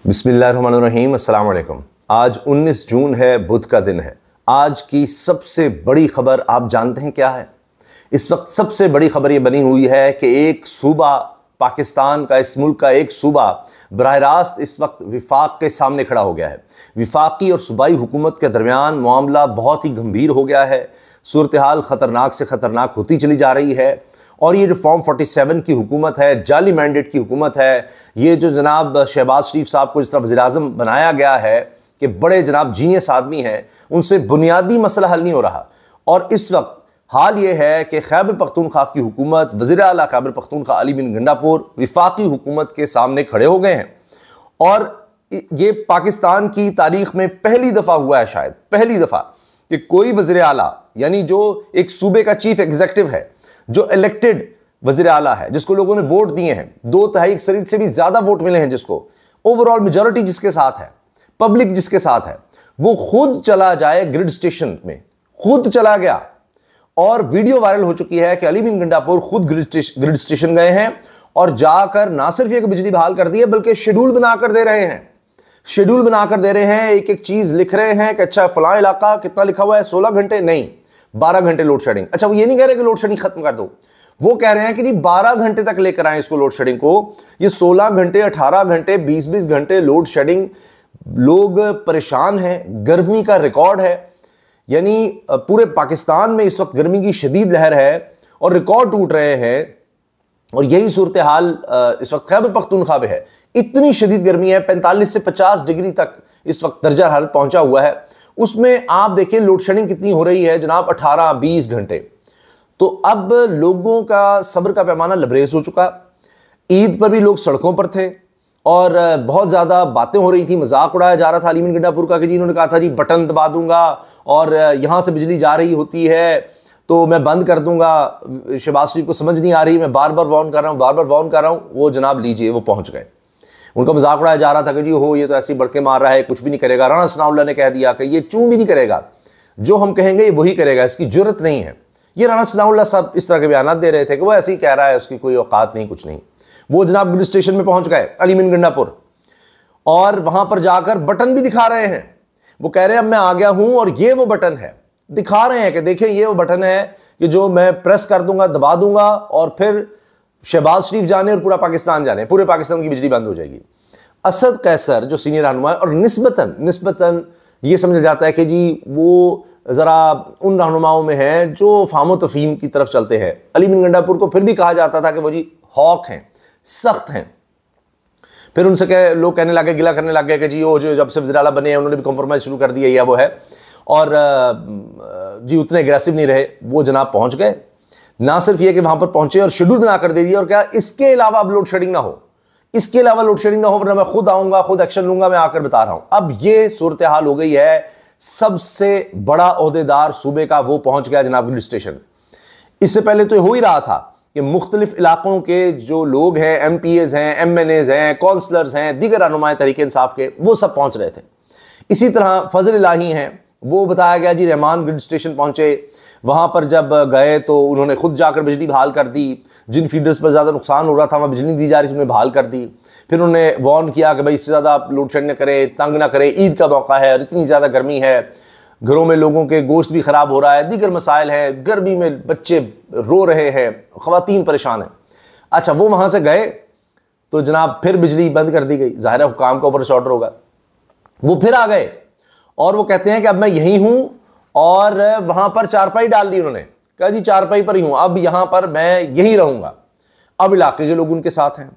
बिस्मिल्लाहिर्रहमानिर्रहीम, अस्सलाम वालेकुम। आज 19 जून है, बुध का दिन है। आज की सबसे बड़ी खबर आप जानते हैं क्या है? इस वक्त सबसे बड़ी खबर यह बनी हुई है कि एक सूबा पाकिस्तान का, इस मुल्क का एक सूबा बराह रास्त इस वक्त विफाक के सामने खड़ा हो गया है। विफाकी और सूबाई हुकूमत के दरमियान मामला बहुत ही गंभीर हो गया है। सूरत हाल ख़तरनाक से ख़तरनाक होती चली जा रही है और ये जो फॉर्म 47 की हुकूमत है, जाली मैंडेट की हुकूमत है, ये जो जनाब शहबाज शरीफ साहब को जिस तरह वज़ीर-ए-आज़म बनाया गया है कि बड़े जनाब जीनियस आदमी हैं, उनसे बुनियादी मसला हल नहीं हो रहा। और इस वक्त हाल ये है कि खैबर पख्तूनख्वा की हुकूमत, वज़ीर आला खैबर पख्तूनख्वा अली बिन गंडापुर विफाकी हुकूमत के सामने खड़े हो गए हैं। और ये पाकिस्तान की तारीख में पहली दफ़ा हुआ है, शायद पहली दफ़ा, कि कोई वज़ीर आला, यानी जो एक सूबे का चीफ एग्जीक्यूटिव है, जो इलेक्टेड वज़ीर आला है, जिसको लोगों ने वोट दिए हैं, 2/3 अक्सरियत से भी ज्यादा वोट मिले हैं, जिसको ओवरऑल मेजॉरिटी जिसके साथ है, पब्लिक जिसके साथ है, वो खुद चला जाए ग्रिड स्टेशन में, खुद चला गया। और वीडियो वायरल हो चुकी है कि अली बिन गंडापुर खुद ग्रिड स्टेशन गए हैं और जाकर ना सिर्फ एक बिजली बहाल कर दी है, बल्कि शेड्यूल बनाकर दे रहे हैं। शेड्यूल बनाकर दे रहे हैं, एक एक चीज लिख रहे हैं कि अच्छा फलां इलाका कितना लिखा हुआ है, 16 घंटे नहीं 12 घंटे लोड शेडिंग। अच्छा, वो ये नहीं कह रहे कि लोड शेडिंग खत्म कर दो, वो कह रहे हैं कि जी 12 घंटे तक लेकर आए इसको, लोड शेडिंग को। ये 16 घंटे, 18 घंटे, 20-20 घंटे लोड शेडिंग, लोग परेशान हैं। गर्मी का रिकॉर्ड है, यानी पूरे पाकिस्तान में इस वक्त गर्मी की शदीद लहर है और रिकॉर्ड टूट रहे हैं। और यही सूरत हाल इस वक्त खैबर पख्तूनख्वा में है। इतनी शदीद गर्मी है, 45 से 50 डिग्री तक इस वक्त दर्जा हरारत पहुंचा हुआ है। उसमें आप देखिए लोड शेडिंग कितनी हो रही है जनाब, 18-20 घंटे। तो अब लोगों का सब्र का पैमाना लबरेज हो चुका। ईद पर भी लोग सड़कों पर थे और बहुत ज़्यादा बातें हो रही थी, मजाक उड़ाया जा रहा था अली बिन गंडापुर का कि जी इन्होंने कहा था जी बटन दबा दूंगा और यहाँ से बिजली जा रही होती है तो मैं बंद कर दूंगा। शहबाज शरीफ को समझ नहीं आ रही, मैं बार बार वार्न कर रहा हूँ, बार बार वार्न कर रहा हूँ। वो जनाब लीजिए, वो पहुँच गए। उनका मजाक उड़ाया जा रहा था कि जी हो ये तो ऐसे ही बढ़के मार रहा है, कुछ भी नहीं करेगा। राना सनाउल्लाह ने कह दिया कि ये चूं भी नहीं करेगा, जो हम कहेंगे ये वही करेगा, इसकी जुर्रत नहीं है। ये राना सनाउल्लाह साहब इस तरह के बयान दे रहे थे कि वो ऐसे ही कह रहा है, उसकी कोई औकात नहीं, कुछ नहीं। वो जनाब ग्रिड स्टेशन में पहुंच गए अली बिन गंडापुर और वहां पर जाकर बटन भी दिखा रहे हैं। वो कह रहे हैं अब मैं आ गया हूं और ये वो बटन है, दिखा रहे हैं कि देखें ये वो बटन है कि जो मैं प्रेस कर दूंगा, दबा दूंगा और फिर शहबाज शरीफ जाने और पूरा पाकिस्तान जाने, पूरे पाकिस्तान की बिजली बंद हो जाएगी। असद कैसर जो सीनियर रहनुमा है, और निस्बतन ये समझा जाता है कि जी वो ज़रा उन रहनुमाओं में है जो फामो तफहीम की तरफ चलते हैं। अली बिन गंडापुर को फिर भी कहा जाता था कि वो जी हॉक हैं, सख्त हैं। फिर उनसे लोग कहने लगे, गिला करने लगे कि जी वो जो जब से वज़ीर आला बने हैं उन्होंने भी कॉम्प्रोमाइज़ शुरू कर दिया, या वो है। और जी उतने एग्रेसिव नहीं रहे। वो जनाब पहुंच गए, ना सिर्फ ये कि वहां पर पहुंचे और शेड्यूल बना कर दे दिया, और क्या इसके अलावा अब लोड शेडिंग ना हो, इसके अलावा लोड शेडिंग ना हो, वरना मैं खुद आऊंगा, खुद एक्शन लूंगा, मैं आकर बता रहा हूं। अब ये सूरत हाल हो गई है। सबसे बड़ा ओहदेदार सूबे का वो पहुंच गया जनाब ग्रिड स्टेशन। इससे पहले तो हो ही रहा था कि मुख्तलिफ इलाकों के जो लोग हैं, MPAs हैं, MNAs हैं, काउंसलर्स हैं, दीगर रहनुमाए तहरीक इंसाफ के, वो सब पहुंच रहे थे। इसी तरह फजल इलाही हैं, वो बताया गया जी रहमान ग्रिड स्टेशन पहुंचे। वहां पर जब गए तो उन्होंने खुद जाकर बिजली बहाल कर दी। जिन फीडर्स पर ज़्यादा नुकसान हो रहा था, वहाँ बिजली नहीं दी जा रही थी, उन्हें बहाल कर दी। फिर उन्होंने वार्न किया कि भाई इससे ज़्यादा आप लोड शेड न करें, तंग ना करें, ईद का मौका है और इतनी ज़्यादा गर्मी है, घरों में लोगों के गोश्त भी ख़राब हो रहा है, दीगर मसाइल हैं, गर्मी में बच्चे रो रहे हैं, ख़वातीन परेशान हैं। अच्छा, वो वहाँ से गए तो जनाब फिर बिजली बंद कर दी गई। ज़ाहिर है हुकाम का ऊपर से ऑर्डर होगा। वो फिर आ गए और वो कहते हैं कि अब मैं यहीं हूँ, और वहां पर चारपाई डाल दी उन्होंने, कहा जी चारपाई पर ही हूं, अब यहां पर मैं यहीं रहूंगा। अब इलाके के लोग उनके साथ हैं।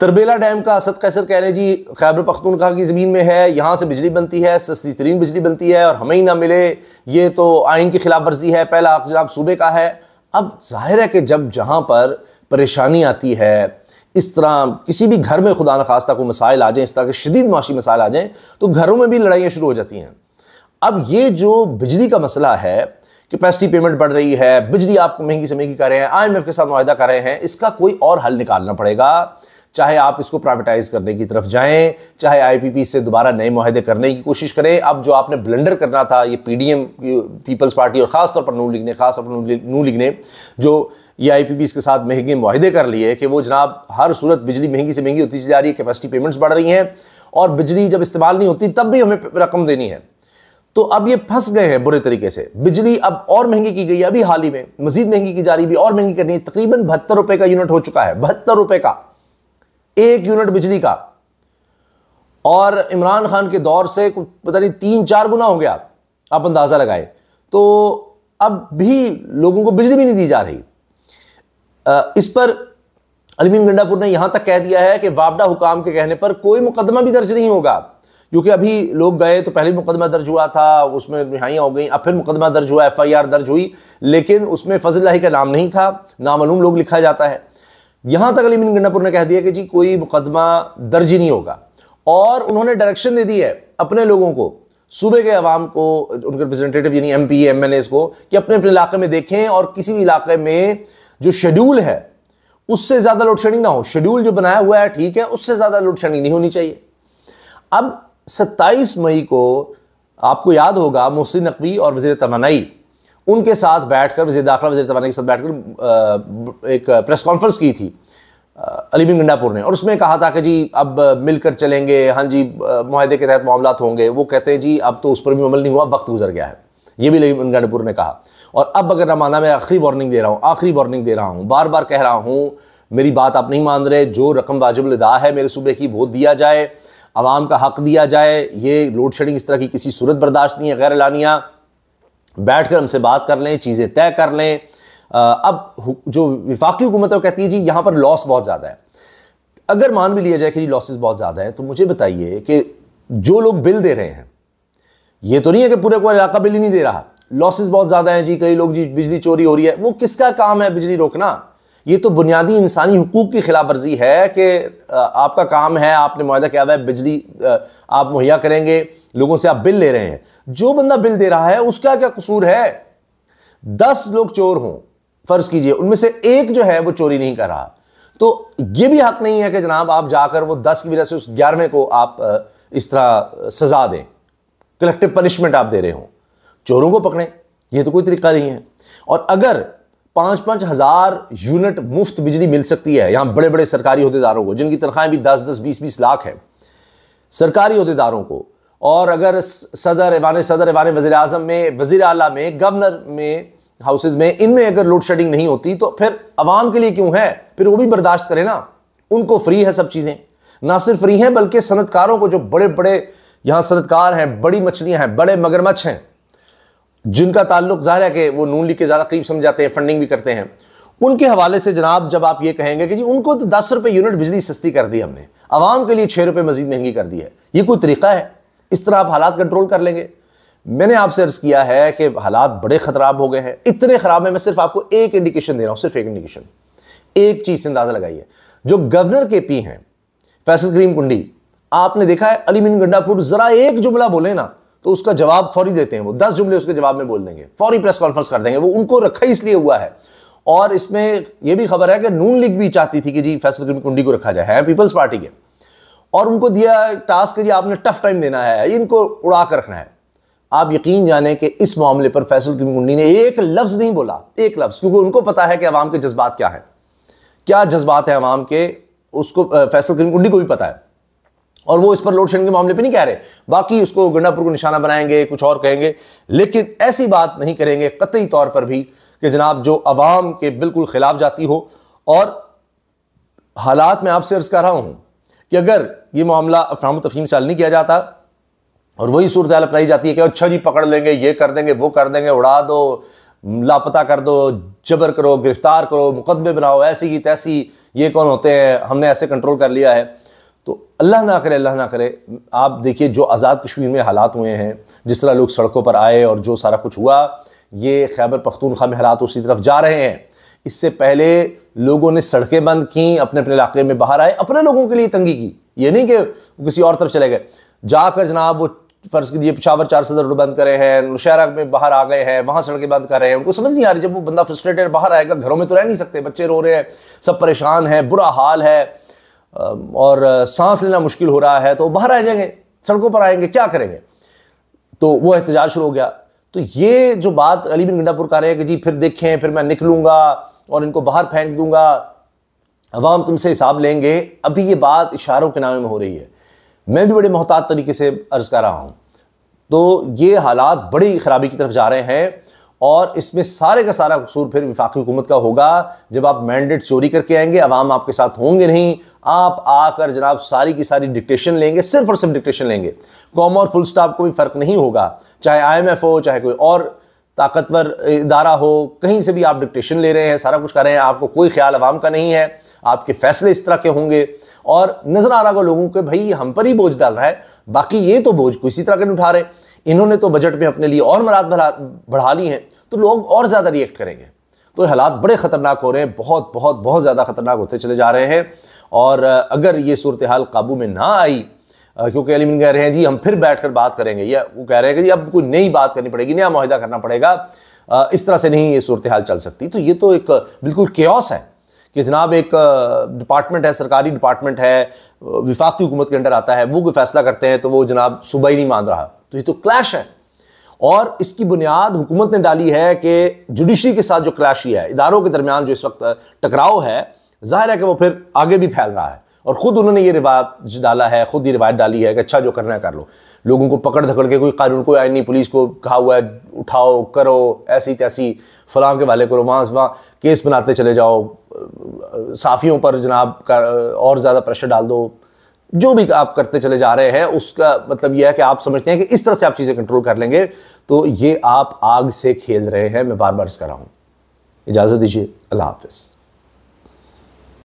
तरबेला डैम का असद कैसर कह रहे हैं जी खैबर पख्तूनख्वा की ज़मीन में है, यहां से बिजली बनती है, सस्ती तरीन बिजली बनती है, और हमें ही ना मिले, ये तो आइन की खिलाफ वर्जी है, पहला हक जनाब सूबे का है। अब जाहिर है कि जब जहां पर परेशानी आती है, इस तरह किसी भी घर में खुदा न खास्ता कोई मसाइल आ जाए, इस तरह के शदीद माशी मसाइल आ जाएं, तो घरों में भी लड़ाइयाँ शुरू हो जाती हैं। अब ये जो बिजली का मसला है, कैपेसिटी पेमेंट बढ़ रही है, बिजली आप महंगी से महंगी कर रहे हैं, IMF के साथ मुआहदा कर रहे हैं, इसका कोई और हल निकालना पड़ेगा। चाहे आप इसको प्राइवेटाइज करने की तरफ जाएं, चाहे IPP से दोबारा नए मुआहदे करने की कोशिश करें। अब जो आपने ब्लेंडर करना था, ये PDM पीपल्स पार्टी और ख़ासतौर पर नून लीग ने जो ये IPPs के साथ महंगे मुआहदे कर लिए कि वो जनाब हर सूरत बिजली महंगी से महंगी होती जा रही है, कैपेसिटी पेमेंट्स बढ़ रही हैं और बिजली जब इस्तेमाल नहीं होती तब भी हमें रकम देनी है। तो अब ये फंस गए हैं बुरे तरीके से। बिजली अब और महंगी की गई है, अभी हाल ही में मजीद महंगी की जा रही है, और महंगी करनी है। तकरीबन 72 रुपए का यूनिट हो चुका है, 72 रुपए का एक यूनिट बिजली का। और इमरान खान के दौर से पता नहीं 3-4 गुना हो गया, आप अंदाजा लगाए। तो अब भी लोगों को बिजली भी नहीं दी जा रही। इस पर अली अमीन गंडापुर ने यहां तक कह दिया है कि वापडा हुकाम के कहने पर कोई मुकदमा भी दर्ज नहीं होगा, क्योंकि अभी लोग गए तो पहले मुकदमा दर्ज हुआ था, उसमें रिहाइयां हो गई, अब फिर मुकदमा दर्ज हुआ, FIR दर्ज हुई, लेकिन उसमें फजल लाही का नाम नहीं था, नामालूम लोग लिखा जाता है। यहां तक अली अमीन गंडापुर ने कह दिया कि जी कोई मुकदमा दर्ज ही नहीं होगा। और उन्होंने डायरेक्शन दे दी है अपने लोगों को, सूबे के अवाम को, उनके रिप्रेजेंटेटिव यानी MP MLAs को, कि अपने अपने इलाके में देखें और किसी भी इलाके में जो शेड्यूल है उससे ज्यादा लोड शेडिंग ना हो। शेड्यूल जो बनाया हुआ है ठीक है, उससे ज्यादा लोड शेडिंग नहीं होनी चाहिए। अब 27 मई को आपको याद होगा मोहसिन नकवी और वज़ीर तवानाई उनके साथ बैठकर, वज़ीर दाखिला वज़ीर तवानाई के साथ बैठकर एक प्रेस कॉन्फ्रेंस की थी अली अमीन गंडापुर ने, और उसमें कहा था कि जी अब मिलकर चलेंगे, हाँ जी मुआहदे के तहत मामलात होंगे। वो कहते हैं जी अब तो उस पर भी अमल नहीं हुआ, वक्त गुजर गया है, ये भी अली अमीन गंडापुर ने कहा। और अब अगर ना माना, मैं आखिरी वार्निंग दे रहा हूँ, आखिरी वार्निंग दे रहा हूँ, बार बार कह रहा हूँ, मेरी बात आप नहीं मान रहे, जो रकम वाजिब अदा है मेरे सूबे की वो दिया जाए, आवाम का हक दिया जाए। ये लोड शेडिंग इस तरह की किसी सूरत बर्दाश्त नहीं है। गैर एलानिया बैठ कर हमसे बात कर लें, चीज़ें तय कर लें। अब जो विफाकी हुकूमत है वो कहती है जी यहाँ पर लॉस बहुत ज़्यादा है। अगर मान भी लिया जाए कि जी लॉसेस बहुत ज़्यादा है, तो मुझे बताइए कि जो लोग बिल दे रहे हैं, ये तो नहीं है कि पूरे को इलाका बिल ही नहीं दे रहा, लॉसेस बहुत ज़्यादा हैं जी, कई लोग जी बिजली चोरी हो रही है, वो किसका काम है बिजली रोकना? ये तो बुनियादी इंसानी हुकूक की खिलाफ वर्जी है कि आपका काम है, आपने मुआहदा किया हुआ है, बिजली आप मुहैया करेंगे, लोगों से आप बिल ले रहे हैं। जो बंदा बिल दे रहा है उसका क्या कसूर है? 10 लोग चोर हों, फर्ज कीजिए, उनमें से एक जो है वो चोरी नहीं कर रहा, तो ये भी हक नहीं है कि जनाब आप जाकर वो 10 की वजह से उस 11वें को आप इस तरह सजा दें, कलेक्टिव पनिशमेंट आप दे रहे हो, चोरों को पकड़ें। ये तो कोई तरीका नहीं है। और अगर 5-5 हज़ार यूनिट मुफ्त बिजली मिल सकती है यहां बड़े बड़े सरकारी अहदेदारों को, जिनकी तनख्वाहें भी 10-10, 20-20 लाख है सरकारी अहदेदारों को, और अगर सदर ऐवान वज़ीर आज़म में, वज़ीर आला में, गवर्नर में, हाउसेज में, इनमें अगर लोड शेडिंग नहीं होती तो फिर अवाम के लिए क्यों है? फिर वो भी बर्दाश्त करें ना, उनको फ्री है सब चीज़ें। ना सिर्फ फ्री हैं बल्कि सनतकारों को, जो बड़े बड़े यहाँ सनतकार हैं, बड़ी मछलियाँ हैं, बड़े मगरमच्छ हैं, जिनका ताल्लुक ज़ाहिर है कि वो नून लीग के ज़्यादा करीब समझ जाते हैं, फंडिंग भी करते हैं, उनके हवाले से जनाब जब आप ये कहेंगे कि जी उनको तो 10 रुपये यूनिट बिजली सस्ती कर दी हमने, आवाम के लिए 6 रुपये मजीद महंगी कर दी है, ये कोई तरीका है? इस तरह आप हालात कंट्रोल कर लेंगे? मैंने आपसे अर्ज़ किया है कि हालात बड़े ख़राब हो गए हैं, इतने ख़राब है। मैं सिर्फ आपको एक इंडिकेशन दे रहा हूँ, सिर्फ एक इंडिकेशन, एक चीज़ से अंदाज़ा लगाइए। जो गवर्नर KP हैं फैसल करीम कुंडी, आपने देखा है अली अमीन गंडापुर ज़रा एक जुमला बोले ना तो उसका जवाब फौरी देते हैं, वो 10 जुमले उसके जवाब में बोल देंगे, फौरी प्रेस कॉन्फ्रेंस कर देंगे। वो उनको रखा ही इसलिए हुआ है। और इसमें यह भी खबर है कि नून लीग भी चाहती थी कि जी फैसल करीम कुंडी को रखा जाए, है पीपल्स पार्टी के, और उनको दिया टास्क कि जी आपने टफ टाइम देना है, इनको उड़ा कर रखना है। आप यकीन जाने कि इस मामले पर फैसल करीम कुंडी ने एक लफ्ज़ नहीं बोला, एक लफ्ज़, क्योंकि उनको पता है कि अवाम के जज्बात क्या हैं, क्या जज्बात हैं अवाम के, उसको फैसल करीम कुंडी को भी पता है। और वो इस पर लोड शेडिंग के मामले पे नहीं कह रहे, बाकी उसको गंडापुर को निशाना बनाएंगे, कुछ और कहेंगे, लेकिन ऐसी बात नहीं करेंगे कतई तौर पर भी कि जनाब जो अवाम के बिल्कुल खिलाफ जाती हो। और हालात में आपसे अर्ज कर रहा हूं कि अगर ये मामला अफराम तफहीम से हल नहीं किया जाता और वही सूरत हाल अपनाई जाती है कि अच्छा जी पकड़ लेंगे, ये कर देंगे, वो कर देंगे, उड़ा दो, लापता कर दो, जबर करो, गिरफ्तार करो, मुकदमे बनाओ, ऐसी की तैसी, ये कौन होते हैं, हमने ऐसे कंट्रोल कर लिया है, तो अल्लाह ना करे, अल्लाह ना करे। आप देखिए जो आज़ाद कश्मीर में हालात हुए हैं, जिस तरह लोग सड़कों पर आए और जो सारा कुछ हुआ, ये खैबर पख्तूनख्वा में हालात उसी तरफ जा रहे हैं। इससे पहले लोगों ने सड़कें बंद की, अपने अपने इलाके में बाहर आए, अपने लोगों के लिए तंगी की, ये नहीं कि किसी और तरफ चले गए। जाकर जनाब वो फर्ज कीजिए पेशावर 4 सदर रोड बंद करे हैं, नौशहरा में बाहर आ गए हैं, वहाँ सड़कें बंद कर रहे हैं। उनको समझ नहीं आ रही, जब वो बंदा फ्रस्ट्रेटेड बाहर आएगा, घरों में तो रह नहीं सकते, बच्चे रो रहे हैं, सब परेशान हैं, बुरा हाल है और सांस लेना मुश्किल हो रहा है, तो बाहर आ जाएंगे, सड़कों पर आएंगे, क्या करेंगे? तो वो एहतजाज शुरू हो गया। तो ये जो बात अली बिन गंडापुर कर रहे हैं कि जी फिर देखें, फिर मैं निकलूंगा और इनको बाहर फेंक दूंगा, अवाम तुमसे हिसाब लेंगे, अभी ये बात इशारों के नामे में हो रही है। मैं भी बड़े मोहतात तरीके से अर्ज कर रहा हूँ। तो ये हालात बड़ी खराबी की तरफ जा रहे हैं और इसमें सारे का सारा कसूर फिर वफाकी हुकूमत का होगा। जब आप मैंडेट चोरी करके आएंगे, अवाम आपके साथ होंगे नहीं, आप आकर जनाब सारी की सारी डिक्टेशन लेंगे, सिर्फ और सिर्फ डिक्टेशन लेंगे। कॉम और फुल स्टॉप को भी फ़र्क नहीं होगा, चाहे IMF हो, चाहे कोई और ताकतवर इदारा हो, कहीं से भी आप डिक्टेशन ले रहे हैं, सारा कुछ कर रहे हैं, आपको कोई ख्याल अवाम का नहीं है, आपके फैसले इस तरह के होंगे और नजर आ रहा होगा लोगों को भाई हम पर ही बोझ डाल रहा है, बाकी ये तो बोझ किसी तरह के नहीं उठा रहे, इन्होंने तो बजट में अपने लिए और मराद बढ़ा ली हैं, तो लोग और ज़्यादा रिएक्ट करेंगे। तो हालात बड़े ख़तरनाक हो रहे हैं, बहुत बहुत बहुत ज़्यादा ख़तरनाक होते चले जा रहे हैं। और अगर ये सूरत हाल काबू में ना आई, क्योंकि अली कह रहे हैं जी हम फिर बैठकर बात करेंगे, या वो कह रहे हैं कि जी अब कोई नई बात करनी पड़ेगी, नया मुआहिदा करना पड़ेगा, इस तरह से नहीं ये सूरत हाल चल सकती। तो ये तो एक बिल्कुल केओस है कि जनाब एक डिपार्टमेंट है, सरकारी डिपार्टमेंट है, वफाकी हुकूमत के अंडर आता है, वो कोई फैसला करते हैं तो वो जनाब सुबह ही नहीं मान रहा। तो ये तो क्लैश है और इसकी बुनियाद हुकूमत ने डाली है कि जुडिशरी के साथ जो क्लैश है, इदारों के दरमियान जो इस वक्त टकराव है, जाहिर है कि वो फिर आगे भी फैल रहा है। और ख़ुद उन्होंने ये रिवाज डाला है, खुद ये रिवायत डाली है कि अच्छा जो करना है कर लो, लोगों को पकड़ धकड़ के कोई कानून कोई आईन नहीं, पुलिस को कहा हुआ है उठाओ करो, ऐसी तैसी फलां के वाले करो, वहाँ केस बनाते चले जाओ, साफ़ियों पर जनाब का और ज़्यादा प्रेशर डाल दो, जो भी आप करते चले जा रहे हैं उसका मतलब यह है कि आप समझते हैं कि इस तरह से आप चीज़ें कंट्रोल कर लेंगे, तो ये आप आग से खेल रहे हैं। मैं बार बार इसका रहा हूँ। इजाज़त दीजिए, अल्लाह हाफ़िज़।